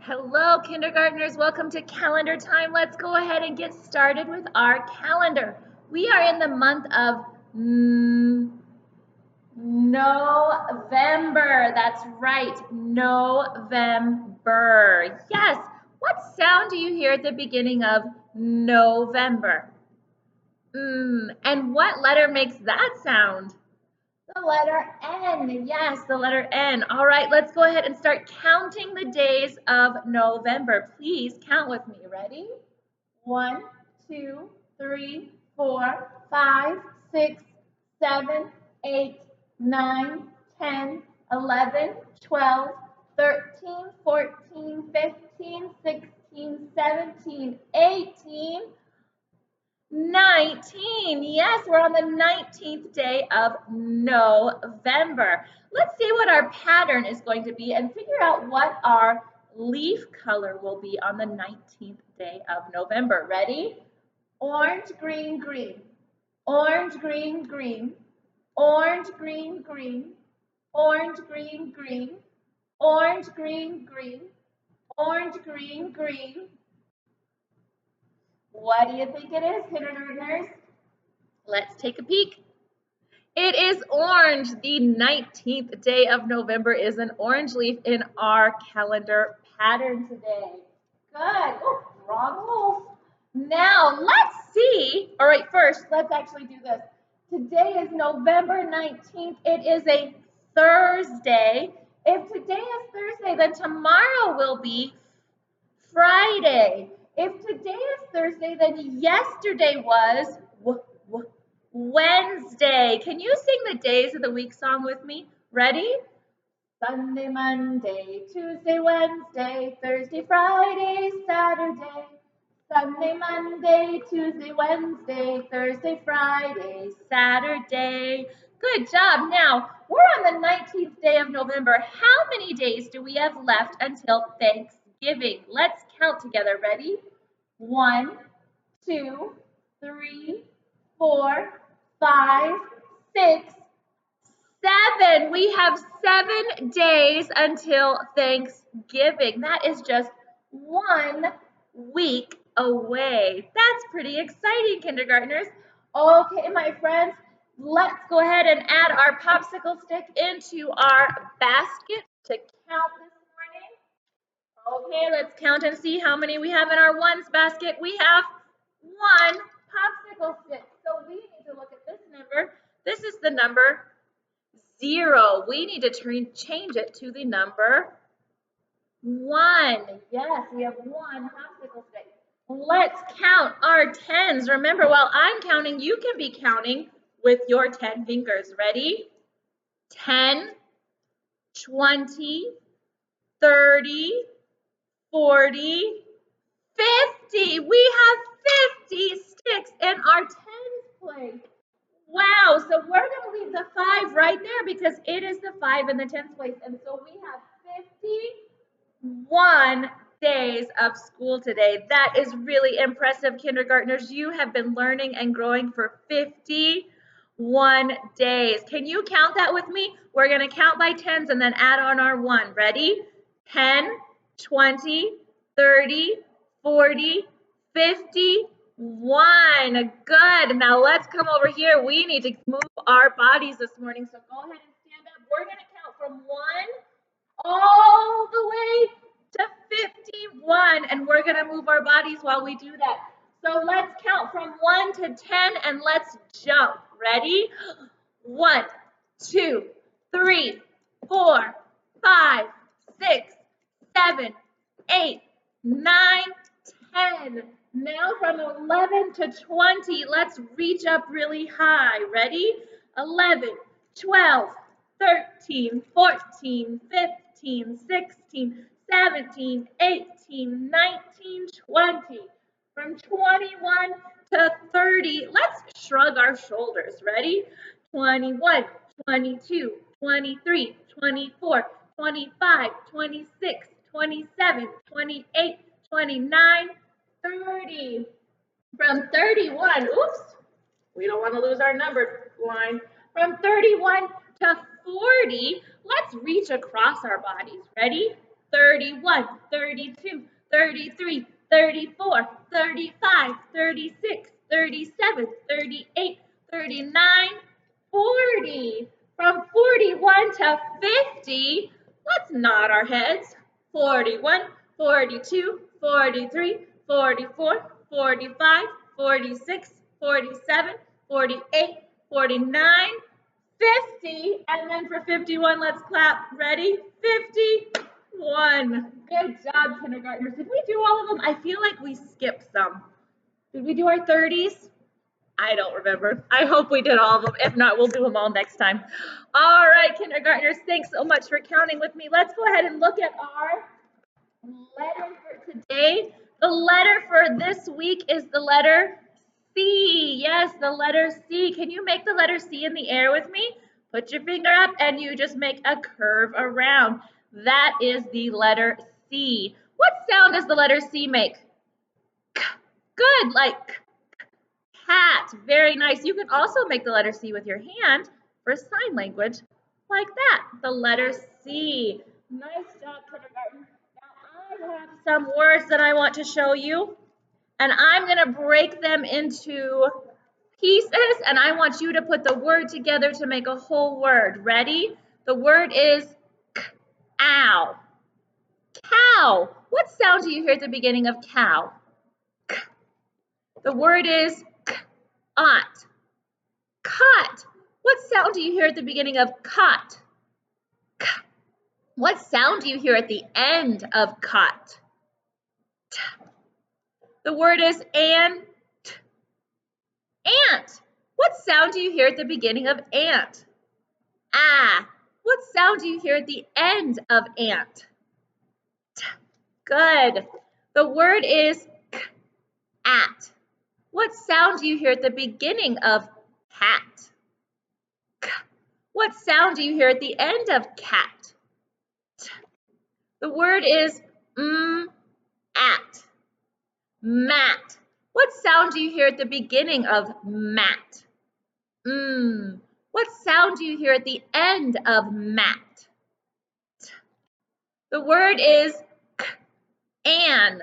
Hello, kindergartners. Welcome to calendar time. Let's go ahead and get started with our calendar. We are in the month of November. That's right, November. Yes. What sound do you hear at the beginning of November? And what letter makes that sound? The letter N. Yes, the letter N. All right, let's go ahead and start counting the days of November. Please count with me. Ready? 1, 2, 3, 4, 5, 6, 7, 8, 9, 10, 11, 12, 13, 14, 15, 16, 17, 18, 19. Yes, we're on the 19th day of November. Let's see what our pattern is going to be and figure out what our leaf color will be on the 19th day of November. Ready? Orange, green, green. Orange, green, green. Orange, green, green. Orange, green, green. Orange, green, green. Orange, green, green. What do you think it is, kindergartners? Let's take a peek. It is orange. The 19th day of November is an orange leaf in our calendar pattern today. Good. Oh, bravo. Now, let's see. All right, first, let's actually do this. Today is November 19th. It is a Thursday. If today is Thursday, then tomorrow will be Friday. If today is Thursday, then yesterday was Wednesday. Can you sing the days of the week song with me? Ready? Sunday, Monday, Tuesday, Wednesday, Thursday, Friday, Saturday. Sunday, Monday, Tuesday, Wednesday, Thursday, Friday, Saturday. Good job. Now, we're on the 19th day of November. How many days do we have left until Thanksgiving? Let's count together. Ready? 1, 2, 3, 4, 5, 6, 7. We have 7 days until Thanksgiving. That is just 1 week away. That's pretty exciting, kindergartners. Okay, my friends, let's go ahead and add our popsicle stick into our basket to count this morning. Okay, let's count and see how many we have in our ones basket. We have 1 popsicle stick. So we need to look at this number. This is the number 0. We need to change it to the number 1. Yes, we have 1 popsicle stick. Let's count our tens. Remember, while I'm counting, you can be counting with your 10 fingers. Ready? 10, 20, 30, 40, 50. We have 50 sticks in our tens place. Wow, so we're going to leave the 5 right there because it is the 5 in the tens place. And so we have 51 days of school today. That is really impressive, kindergartners. You have been learning and growing for 51 days. Can you count that with me? We're going to count by tens and then add on our 1. Ready? 10, 20, 30, 40, 50, 1. Good. Now let's come over here. We need to move our bodies this morning. So go ahead and stand up. We're going to count from 1 all the way to 51, and we're going to move our bodies while we do that. So let's count from 1 to 10 and let's jump. Ready? 1, 2, 3, 4, 5, 6, 7, 8, 9, 10. Now from 11 to 20, let's reach up really high. Ready? 11, 12, 13, 14, 15, 16, 17, 18, 19, 20. From 21 to 30, let's shrug our shoulders. Ready? 21, 22, 23, 24, 25, 26, 27, 28, 29, 30. From 31, oops, we don't want to lose our number line. From 31 to 40, let's reach across our bodies. Ready? 31, 32, 33, 34, 35, 36, 37, 38, 39, 40. From 41 to 50, let's nod our heads. 41, 42, 43, 44, 45, 46, 47, 48, 49, 50, and then for 51, let's clap. Ready? 51. Good job, kindergartners. Did we do all of them? I feel like we skipped some. Did we do our 30s? I don't remember. I hope we did all of them. If not, we'll do them all next time. All right, kindergartners, thanks so much for counting with me. Let's go ahead and look at our letter for today. The letter for this week is the letter C. Yes, the letter C. Can you make the letter C in the air with me? Put your finger up and you just make a curve around. That is the letter C. What sound does the letter C make? Good, like cat. Very nice. You can also make the letter C with your hand for sign language, like that. The letter C. Nice job, kindergarten. Now I have some words that I want to show you, and I'm going to break them into pieces, and I want you to put the word together to make a whole word. Ready? The word is ow. Cow. What sound do you hear at the beginning of cow? The word is aunt. Cot. What sound do you hear at the beginning of cot? What sound do you hear at the end of cot? The word is ant. Ant. What sound do you hear at the beginning of ant? Ah. What sound do you hear at the end of ant? Good. The word is at. What sound do you hear at the beginning of cat? What sound do you hear at the end of cat? The word is at. Mat. What sound do you hear at the beginning of mat? What sound do you hear at the end of mat? The word is an.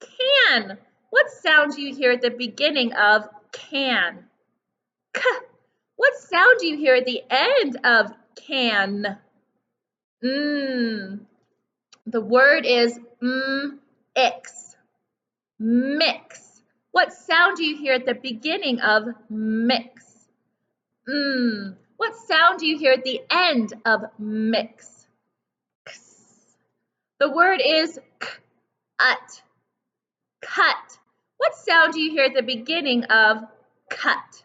Can. What sound do you hear at the beginning of can? K. What sound do you hear at the end of can? The word is ix. Mix. What sound do you hear at the beginning of mix? What sound do you hear at the end of mix? The word is cut. Cut. What sound do you hear at the beginning of cut?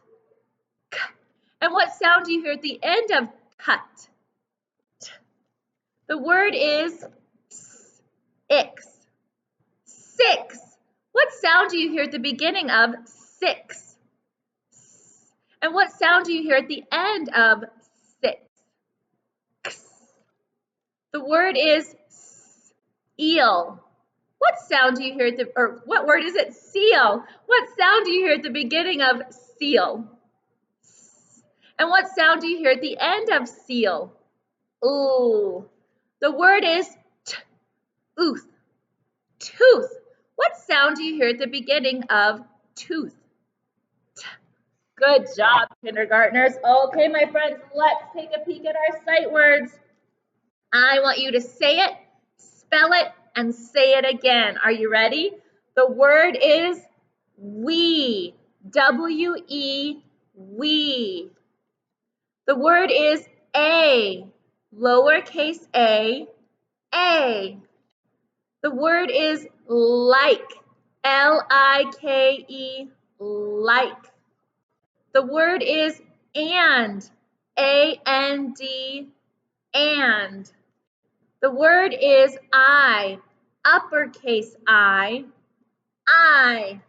And what sound do you hear at the end of cut? The word is ix. Six. What sound do you hear at the beginning of six? And what sound do you hear at the end of six? The word is eel. What sound do you hear at the, or what word is it? Seal. What sound do you hear at the beginning of seal? And what sound do you hear at the end of seal? Ooh. The word is tooth. Tooth. What sound do you hear at the beginning of tooth? Good job, kindergartners. Okay, my friends, let's take a peek at our sight words. I want you to say it, spell it, and say it again. Are you ready? The word is we. W-E, we. The word is a. Lowercase a, a. The word is like. L-I-K-E, like. The word is and. A-N-D, and. The word is I. Uppercase I, I.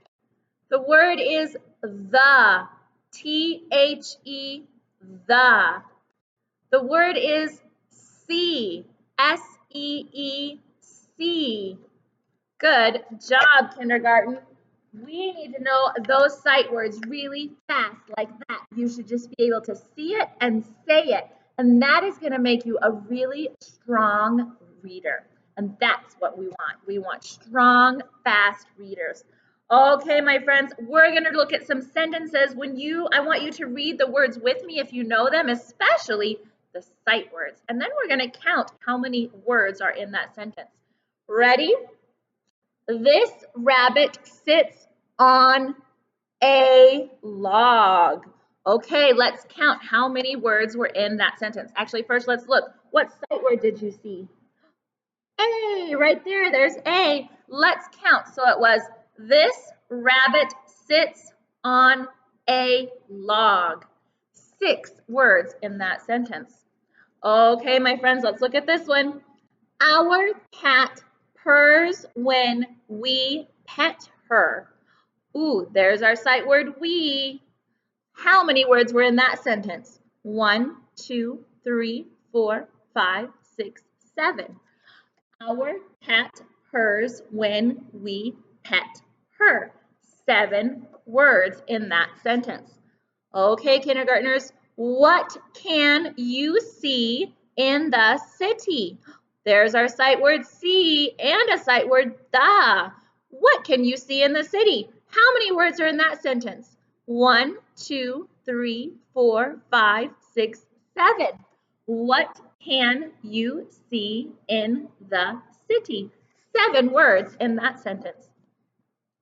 The word is the. T-H-E, the. The word is see. S-E-E, see. Good job, kindergarten. We need to know those sight words really fast like that. You should just be able to see it and say it. And that is going to make you a really strong reader. And that's what we want. We want strong, fast readers. Okay, my friends, we're going to look at some sentences. I want you to read the words with me if you know them, especially the sight words. And then we're going to count how many words are in that sentence. Ready? This rabbit sits on a log. Okay, let's count how many words were in that sentence. Actually, first let's look. What sight word did you see? A, right there, there's A. Let's count. So it was, this rabbit sits on a log. 6 words in that sentence. Okay, my friends, let's look at this one. Our cat purrs when we pet her. Ooh, there's our sight word, we. How many words were in that sentence? 1, 2, 3, 4, 5, 6, 7. Our cat purrs when we pet her. 7 words in that sentence. Okay, kindergartners, what can you see in the city? There's our sight word see and a sight word the. What can you see in the city? How many words are in that sentence? 1, 2, 3, 4, 5, 6, 7. What can you see in the city? 7 words in that sentence.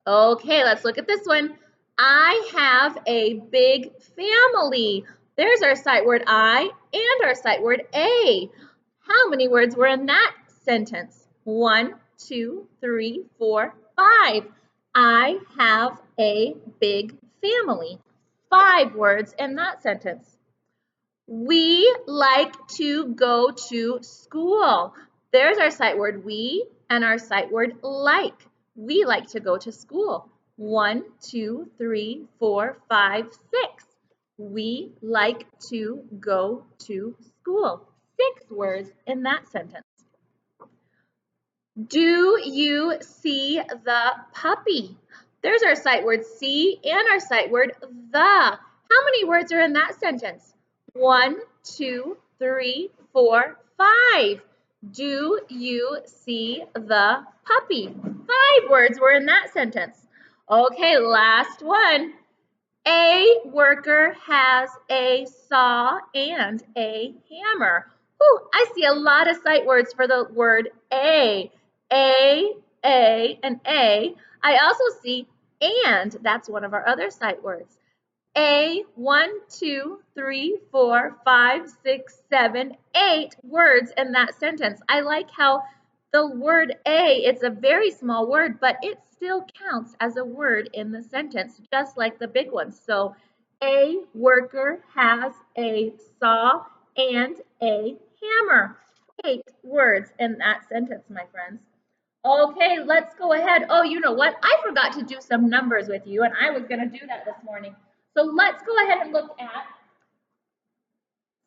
Okay, let's look at this one. I have a big family. There's our sight word I and our sight word a. How many words were in that sentence? 1, 2, 3, 4, 5. I have a big family. 5 words in that sentence. We like to go to school. There's our sight word we and our sight word like. We like to go to school. 1, 2, 3, 4, 5, 6. We like to go to school. 6 words in that sentence. Do you see the puppy? There's our sight word see and our sight word the. How many words are in that sentence? 1, 2, 3, 4, 5. Do you see the puppy? 5 words were in that sentence. Okay, last one. A worker has a saw and a hammer. Ooh, I see a lot of sight words for the word A. A, and A. I also see and. That's one of our other sight words. A, 1, 2, 3, 4, 5, 6, 7, 8 words in that sentence. I like how the word a, it's a very small word, but it still counts as a word in the sentence, just like the big ones. So, a worker has a saw and a hammer. 8 words in that sentence, my friends. Okay, let's go ahead. Oh, you know what? I forgot to do some numbers with you, and I was going to do that this morning. So let's go ahead and look at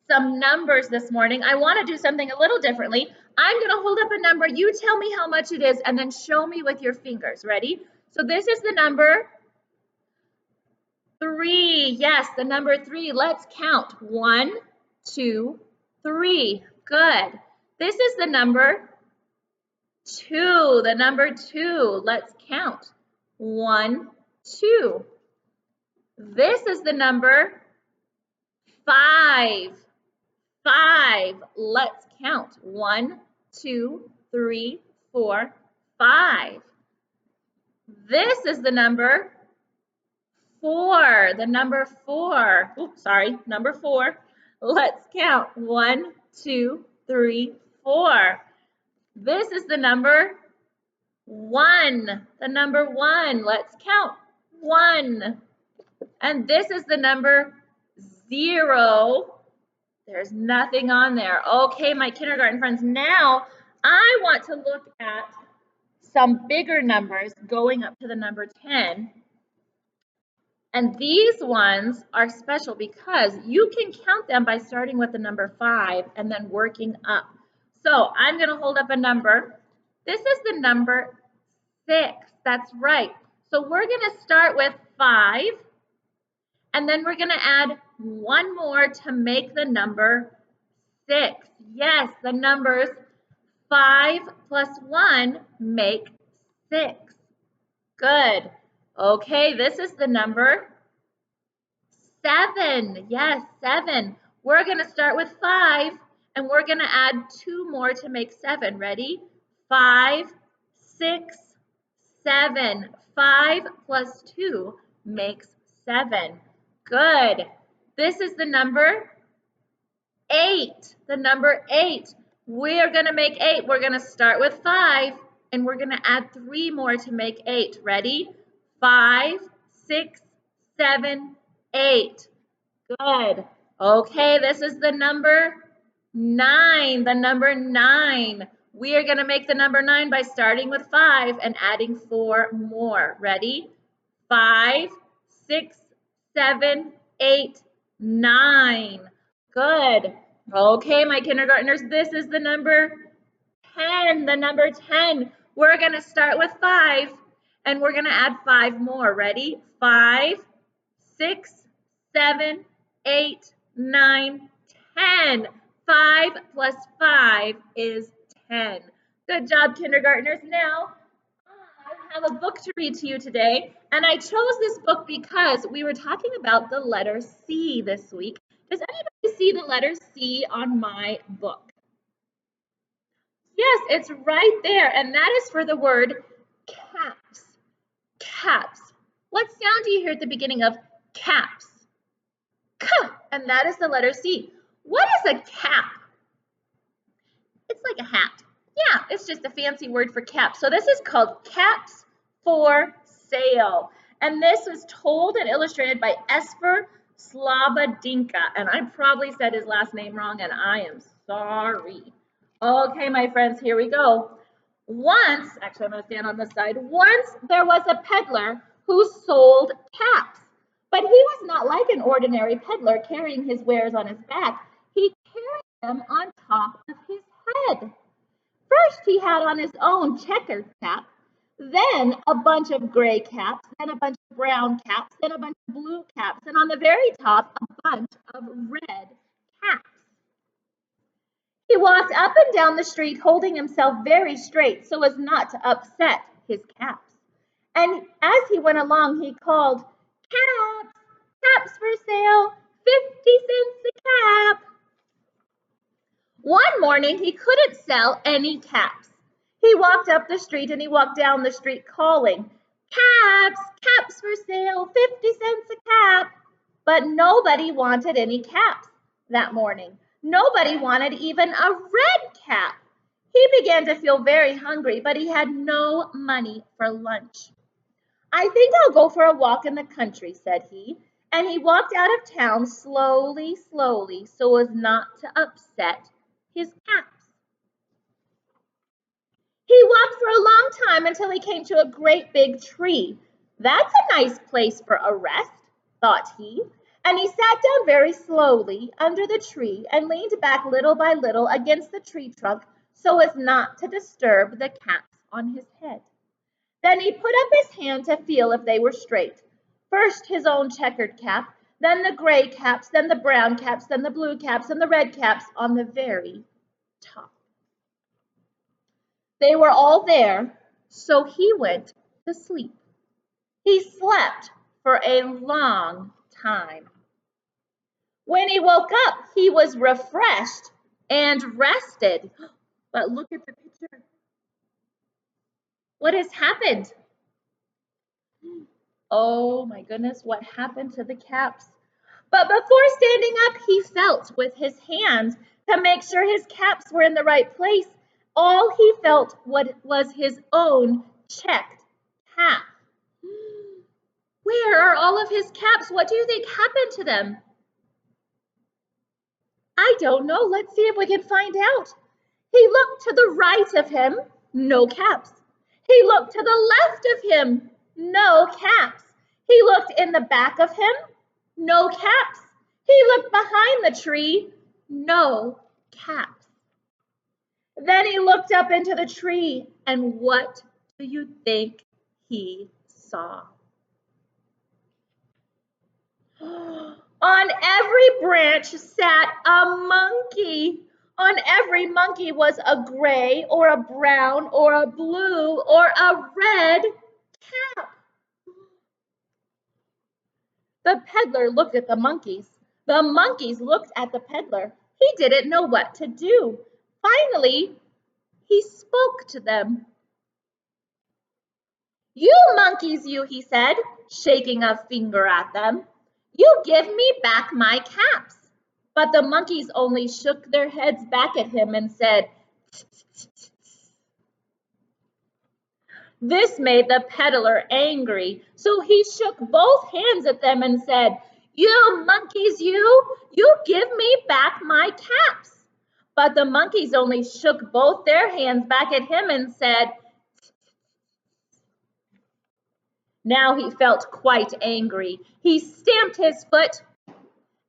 some numbers this morning. I want to do something a little differently. I'm going to hold up a number. You tell me how much it is, and then show me with your fingers. Ready? So this is the number 3. Yes, the number 3. Let's count. 1, 2, 3. Good. This is the number 2. The number 2. Let's count. 1, 2. This is the number 5. 5. Let's count. 1, 2, 3, 4, 5. This is the number 4. The number 4. Oops, sorry, number 4. Let's count. 1, 2, 3, 4. This is the number 1. The number 1. Let's count. 1. And this is the number 0. There's nothing on there. Okay, my kindergarten friends, now I want to look at some bigger numbers going up to the number 10. And these ones are special because you can count them by starting with the number 5 and then working up. So I'm going to hold up a number. This is the number 6. That's right. So we're going to start with 5. And then we're going to add one more to make the number 6. Yes, the numbers 5 plus 1 make 6. Good. Okay, this is the number 7. Yes, 7. We're going to start with 5, and we're going to add 2 more to make 7. Ready? 5, 6, 7. 5 plus 2 makes 7. Good. This is the number 8. The number 8. We're going to make 8. We're going to start with 5, and we're going to add 3 more to make 8. Ready? 5, 6, 7, 8. Good. Okay, this is the number 9. The number 9. We are going to make the number 9 by starting with 5 and adding 4 more. Ready? 5, 6, 7, 8, 9. Good. Okay, my kindergartners, this is the number 10. The number 10. We're going to start with 5, and we're going to add 5 more. Ready? 5, 6, 7, 8, 9, 10. 5 plus 5 is 10. Good job, kindergartners. Now, I have a book to read to you today, and I chose this book because we were talking about the letter C this week. Does anybody see the letter C on my book? Yes, it's right there, and that is for the word caps. Caps. What sound do you hear at the beginning of caps? K, and that is the letter C. What is a cap? It's like a hat. Yeah, it's just a fancy word for cap. So this is called Caps for Sale. And this was told and illustrated by Esper Slobodinka. And I probably said his last name wrong, and I am sorry. Okay, my friends, here we go. Once, actually I'm going to stand on this side. Once there was a peddler who sold caps. But he was not like an ordinary peddler carrying his wares on his back. He carried them on top of his head. First, he had on his own checkered cap, then a bunch of gray caps, then a bunch of brown caps, then a bunch of blue caps, and on the very top, a bunch of red caps. He walked up and down the street holding himself very straight so as not to upset his caps. And as he went along, he called, "Caps, caps for sale, 50 cents a cap." One morning, he couldn't sell any caps. He walked up the street and he walked down the street calling, "Caps, caps for sale, 50 cents a cap." But nobody wanted any caps that morning. Nobody wanted even a red cap. He began to feel very hungry, but he had no money for lunch. "I think I'll go for a walk in the country," said he, and he walked out of town slowly, slowly, so as not to upset his caps. He walked for a long time until he came to a great big tree. "That's a nice place for a rest," thought he, and he sat down very slowly under the tree and leaned back little by little against the tree trunk so as not to disturb the caps on his head. Then he put up his hand to feel if they were straight. First his own checkered cap, then the gray caps, then the brown caps, then the blue caps, and the red caps on the very top. They were all there, so he went to sleep. He slept for a long time. When he woke up, he was refreshed and rested. But look at the picture. What has happened? Oh my goodness, what happened to the caps? But before standing up, he felt with his hands to make sure his caps were in the right place. All he felt was his own checked cap. Where are all of his caps? What do you think happened to them? I don't know. Let's see if we can find out. He looked to the right of him, no caps. He looked to the left of him, no caps. He looked in the back of him, no caps. He looked behind the tree, no caps. Then he looked up into the tree, and what do you think he saw? On every branch sat a monkey. On every monkey was a gray or a brown or a blue or a red cap. The peddler looked at the monkeys. The monkeys looked at the peddler. He didn't know what to do. Finally, he spoke to them. You monkeys, you, he said, shaking a finger at them. You give me back my caps. But the monkeys only shook their heads back at him and said, "Tsk, tsk, tsk." This made the peddler angry, so he shook both hands at them and said, You monkeys, you give me back my caps. But the monkeys only shook both their hands back at him and said, Now he felt quite angry. He stamped his foot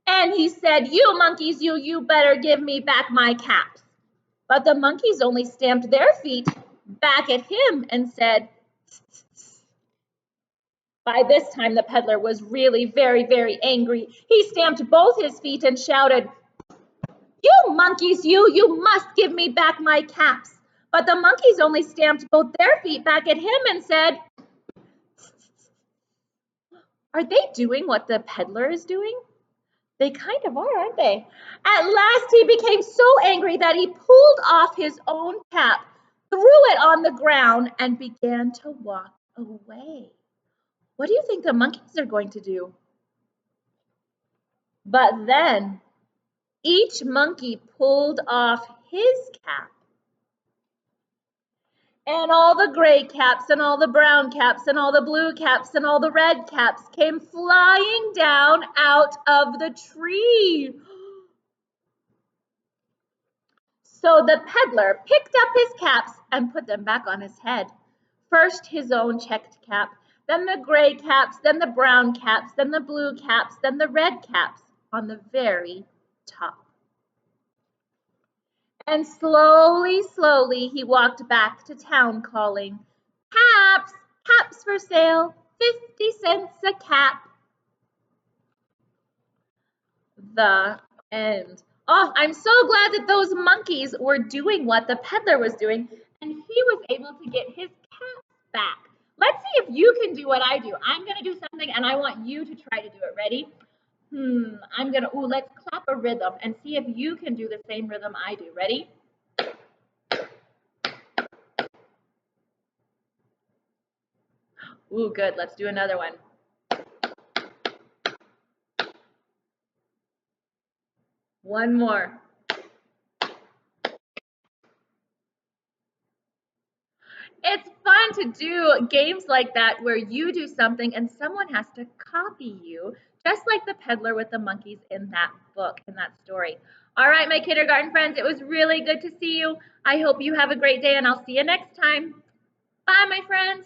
and he said, You monkeys, you better give me back my caps. But the monkeys only stamped their feet back at him and said, By this time, the peddler was really very, very angry. He stamped both his feet and shouted, You monkeys, you must give me back my caps. But the monkeys only stamped both their feet back at him and said, Are they doing what the peddler is doing? They kind of are, aren't they? At last, he became so angry that he pulled off his own cap, threw it on the ground, and began to walk away. What do you think the monkeys are going to do? But then each monkey pulled off his cap. And all the gray caps and all the brown caps and all the blue caps and all the red caps came flying down out of the tree. So the peddler picked up his caps and put them back on his head. First his own checked cap, then the gray caps, then the brown caps, then the blue caps, then the red caps on the very top. And slowly, slowly he walked back to town calling, Caps, caps for sale, 50 cents a cap. The end. Oh, I'm so glad that those monkeys were doing what the peddler was doing, and he was able to get his caps back. Let's see if you can do what I do. I'm going to do something, and I want you to try to do it. Ready? Let's clap a rhythm and see if you can do the same rhythm I do. Ready? Ooh, good. Let's do another one. One more. It's fun to do games like that where you do something and someone has to copy you, just like the peddler with the monkeys in that book, in that story. All right, my kindergarten friends, it was really good to see you. I hope you have a great day and I'll see you next time. Bye, my friends.